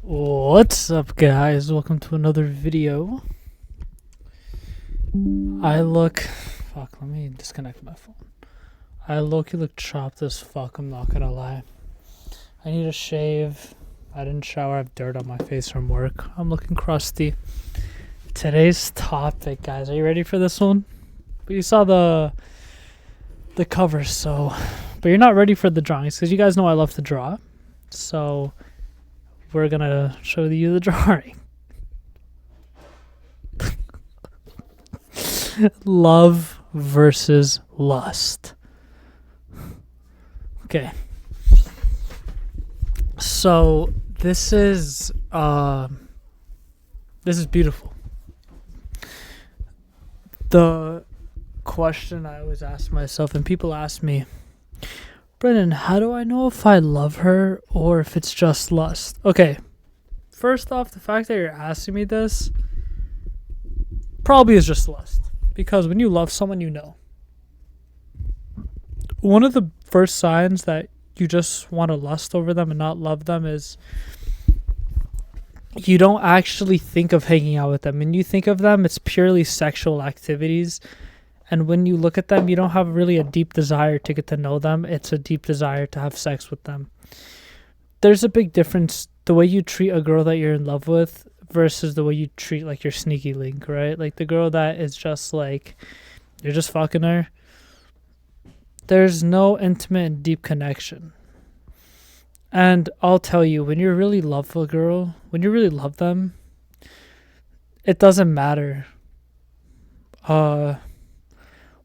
What's up, guys? Welcome to another video. Fuck, let me disconnect my phone. I look chopped as fuck, I'm not gonna lie. I need a shave. I didn't shower, I have dirt on my face from work. I'm looking crusty. Today's topic, guys, are you ready for this one? But you saw the cover, but you're not ready for the drawings, because you guys know I love to draw. So we're gonna show you the drawing. Love versus lust. Okay. So this is beautiful. The question I always ask myself, and people ask me, Brennan, how do I know if I love her or if it's just lust? Okay, first off, the fact that you're asking me this probably is just lust. Because when you love someone, you know. One of the first signs that you just want to lust over them and not love them is you don't actually think of hanging out with them. When you think of them, it's purely sexual activities. And when you look at them, you don't have really a deep desire to get to know them. It's a deep desire to have sex with them. There's a big difference the way you treat a girl that you're in love with versus the way you treat like your sneaky link, right? Like the girl that is just like, you're just fucking her. There's no intimate and deep connection. And I'll tell you, when you really love a girl, when you really love them, it doesn't matter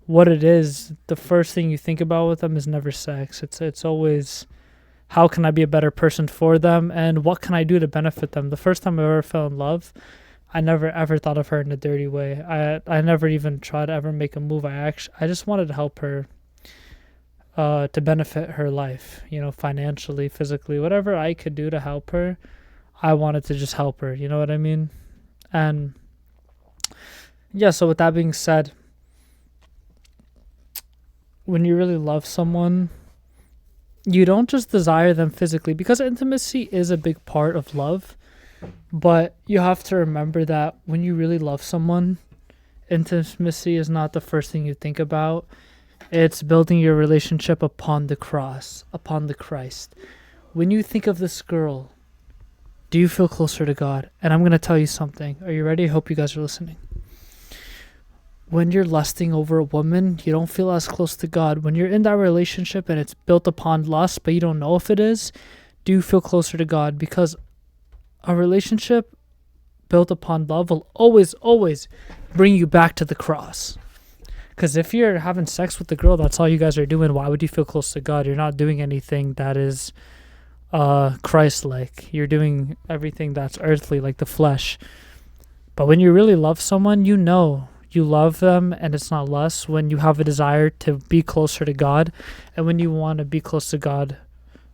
what it is. The first thing you think about with them is never sex. It's always, how can I be a better person for them and what can I do to benefit them? The first time I ever fell in love, I never ever thought of her in a dirty way. I never even tried to ever make a move. I just wanted to help her to benefit her life, financially, physically, whatever I could do to help her. I wanted to just help her, you know what I mean? And yeah, so with that being said, when you really love someone, you don't just desire them physically, because intimacy is a big part of love. But you have to remember that when you really love someone, intimacy is not the first thing you think about. It's building your relationship upon the cross, upon the Christ. When you think of this girl, do you feel closer to God? And I'm going to tell you something. Are you ready? I hope you guys are listening. When you're lusting over a woman, you don't feel as close to God. When you're in that relationship and it's built upon lust, but you don't know if it is, do you feel closer to God? Because a relationship built upon love will always, always bring you back to the cross. Because if you're having sex with the girl, that's all you guys are doing, why would you feel close to God? You're not doing anything that is Christ-like. You're doing everything that's earthly, like the flesh. But when you really love someone, you know you love them and it's not lust. When you have a desire to be closer to God, and when you want to be close to God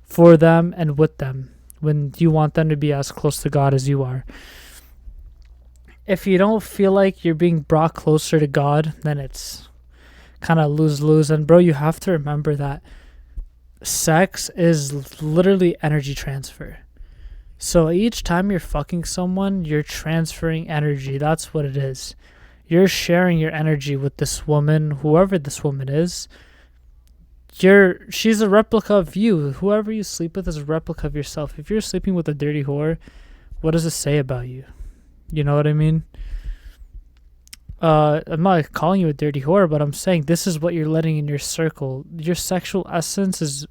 for them and with them, when you want them to be as close to God as you are. If you don't feel like you're being brought closer to God, then it's kind of lose-lose. And bro, you have to remember that sex is literally energy transfer. So each time you're fucking someone, you're transferring energy. That's what it is. You're sharing your energy with this woman, whoever this woman is. She's a replica of you. Whoever you sleep with is a replica of yourself. If you're sleeping with a dirty whore, what does it say about you? You know what I mean? I'm not calling you a dirty whore, but I'm saying this is what you're letting in your circle. Your sexual essence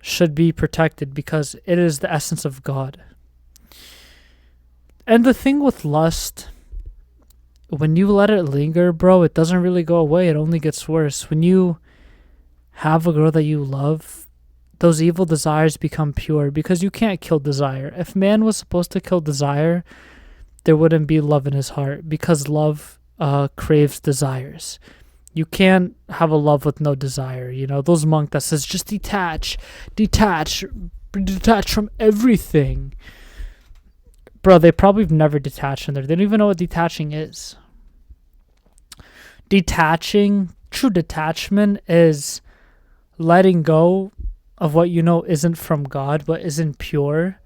should be protected because it is the essence of God. And the thing with lust, when you let it linger, bro, it doesn't really go away. It only gets worse. When you have a girl that you love, those evil desires become pure because you can't kill desire. If man was supposed to kill desire, there wouldn't be love in his heart, because love craves desires. You can't have a love with no desire. Those monk that says just detach from everything. Bro, they probably have never detached from there. They don't even know what detaching is. True detachment is letting go of what isn't from God, what isn't pure,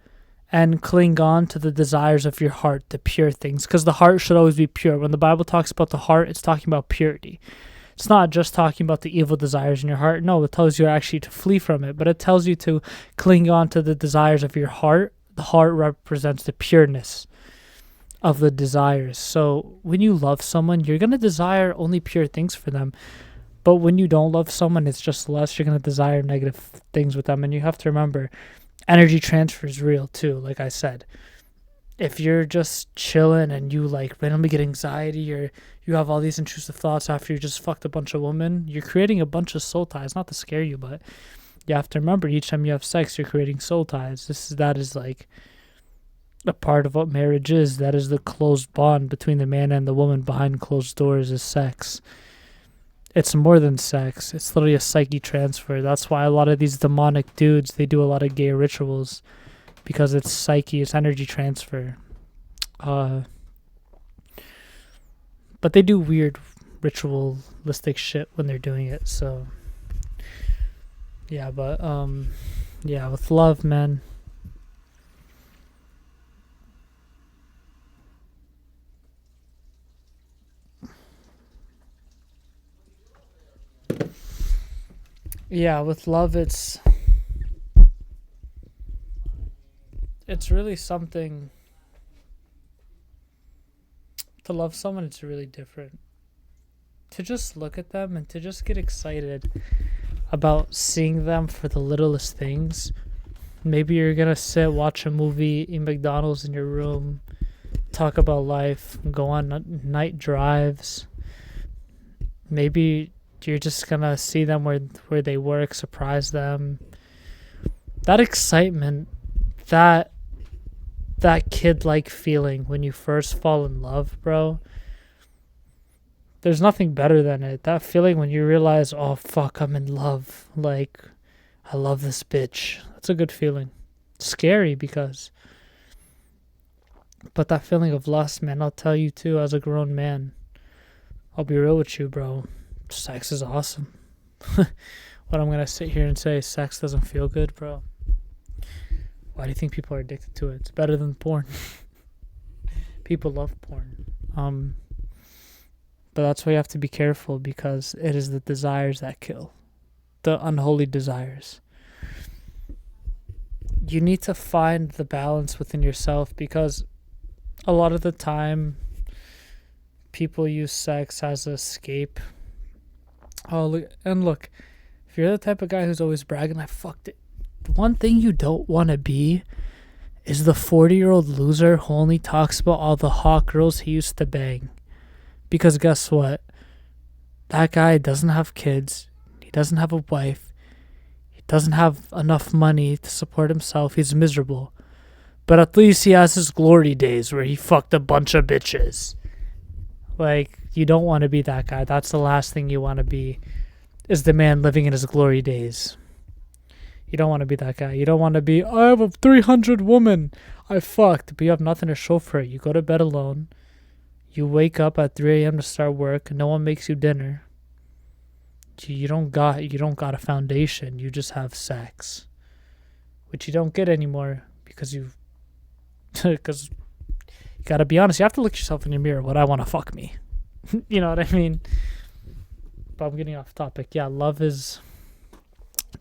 and cling on to the desires of your heart, the pure things, because the heart should always be pure. When the Bible talks about the heart, it's talking about purity. It's not just talking about the evil desires in your heart. No, it tells you actually to flee from it, but it tells you to cling on to the desires of your heart. The heart represents the pureness of the desires. So when you love someone, you're going to desire only pure things for them. But when you don't love someone, it's just less. You're going to desire negative things with them. And you have to remember, energy transfer is real too, like I said. If you're just chilling and you like randomly get anxiety or you have all these intrusive thoughts after you just fucked a bunch of women, you're creating a bunch of soul ties. Not to scare you, but you have to remember each time you have sex, you're creating soul ties. That is like a part of what marriage is. That is the closed bond between the man and the woman behind closed doors is sex. It's more than sex. It's literally a psyche transfer. That's why a lot of these demonic dudes, they do a lot of gay rituals because it's psyche, it's energy transfer. But they do weird ritualistic shit when they're doing it. So yeah, but yeah, with love, man. Yeah, with love, it's really something. To love someone, it's really different. To just look at them and to just get excited about seeing them for the littlest things. Maybe you're gonna sit, watch a movie, eat McDonald's in your room, talk about life, go on night drives. Maybe you're just gonna see them where they work, surprise them. That excitement, that kid-like feeling when you first fall in love, bro. There's nothing better than it. That feeling when you realize, oh fuck, I'm in love. Like, I love this bitch. That's a good feeling. Scary because, but that feeling of lust, man, I'll tell you too, as a grown man, I'll be real with you, bro. Sex is awesome. What I'm gonna sit here and say, sex doesn't feel good, bro. Why do you think people are addicted to it? It's better than porn. People love porn. But that's why you have to be careful because it is the desires that kill. The unholy desires. You need to find the balance within yourself because a lot of the time people use sex as an escape. Look, if you're the type of guy who's always bragging, I fucked it. The one thing you don't want to be is the 40-year-old loser who only talks about all the hot girls he used to bang. Because guess what? That guy doesn't have kids. He doesn't have a wife. He doesn't have enough money to support himself. He's miserable. But at least he has his glory days where he fucked a bunch of bitches. Like, you don't want to be that guy. That's the last thing you want to be, is the man living in his glory days. You don't want to be that guy. You don't want to be, I have a 300 woman I fucked, but you have nothing to show for it. You go to bed alone. You wake up at 3 a.m. to start work. No one makes you dinner. You don't got a foundation. You just have sex, which you don't get anymore because you gotta be honest. You have to look yourself in your mirror. Would I want to fuck me? You know what I mean? But I'm getting off topic. Yeah, love is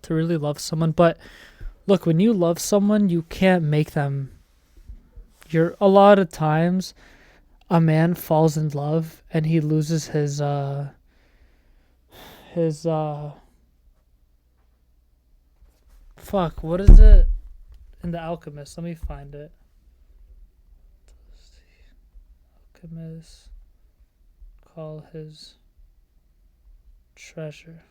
to really love someone. But look, when you love someone, you can't make them. A lot of times, a man falls in love and he loses his fuck, what is it in The Alchemist? Let me find it. Alchemist call his treasure.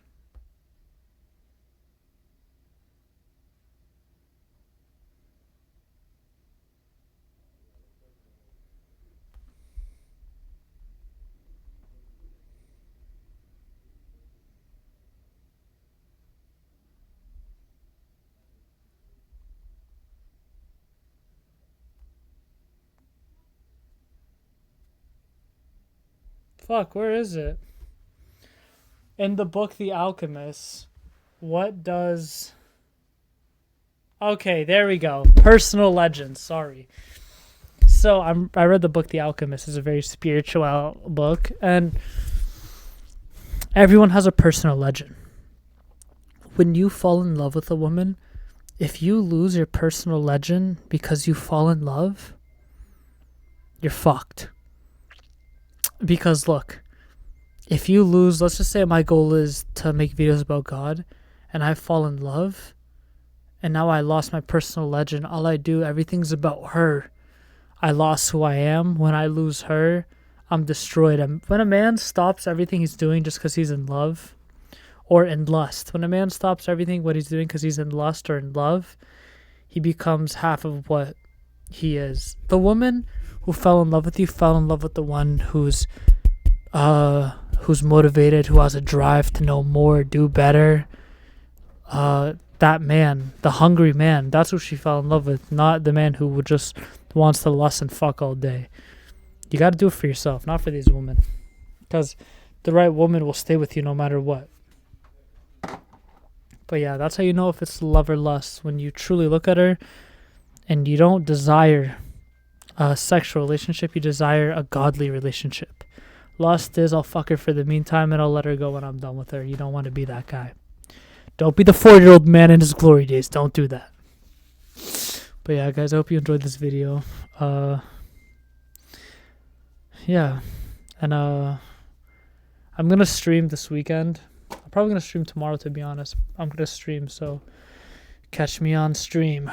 Fuck, where is it? In the book The Alchemist, what does Okay, there we go. Personal legends. Sorry. So I read the book The Alchemist. It's a very spiritual book, and everyone has a personal legend. When you fall in love with a woman, if you lose your personal legend because you fall in love, you're fucked. Because look, if you lose, let's just say my goal is to make videos about God, and I fall in love, and now I lost my personal legend. All I do, everything's about her. I lost who I am. When I lose her, I'm destroyed. When a man stops everything he's doing just because he's in love or in lust, when a man stops everything what he's doing because he's in lust or in love, he becomes half of what he is. The woman who fell in love with you fell in love with the one who's motivated, who has a drive to know more, do better. That man, the hungry man, that's who she fell in love with, not the man who would just wants to lust and fuck all day. You got to do it for yourself, not for these women, because the right woman will stay with you no matter what. But yeah, that's how you know if it's love or lust, when you truly look at her and you don't desire a sexual relationship, you desire a godly relationship. Lust is, I'll fuck her for the meantime and I'll let her go when I'm done with her. You don't want to be that guy. Don't be the 4-year-old man in his glory days. Don't do that. But yeah, guys, I hope you enjoyed this video. Yeah. And I'm going to stream this weekend. I'm probably going to stream tomorrow, to be honest. I'm going to stream, so catch me on stream.